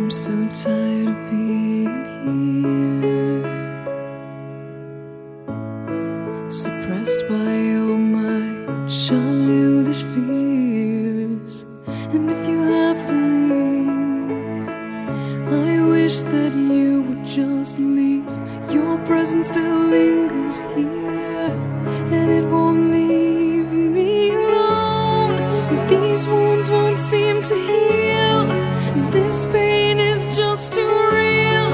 I'm so tired of being here, suppressed by all my childish fears. And if you have to leave, I wish that you would just leave. Your presence still lingers here, and it won't leave me alone. These wounds won't seem to heal. This pain is just too real.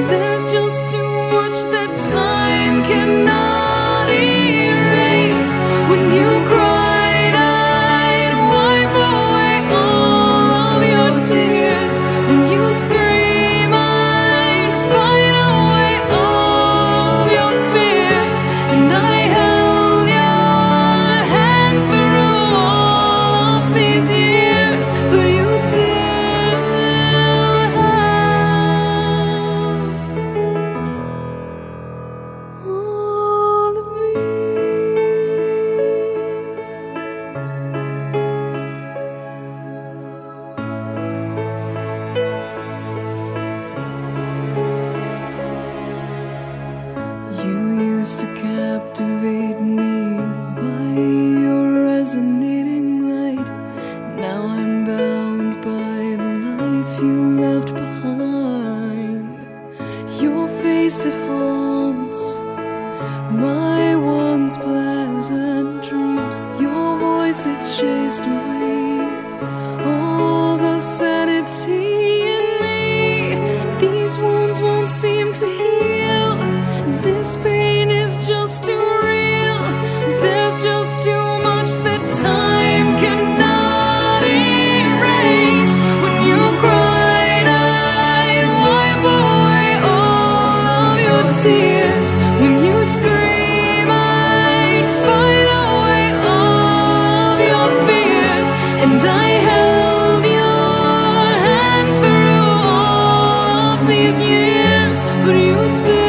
There's just too much that time cannot erase. When you cried, I'd wipe away all of your tears. When you'd scream, I'd fight away all of your fears. And I held your hand through all of these years, but you still to captivate me by your resonating light. Now I'm bound by the life you left behind. Your face, it haunts my once pleasant dreams. Your voice, it chased away all the sanity in me. These wounds won't seem to heal. This pain is just too real. There's just too much that time cannot erase. When you cried, I'd wipe away all of your tears. When you scream, I'd fight away all of your fears. And I held your hand through all of these years, but you still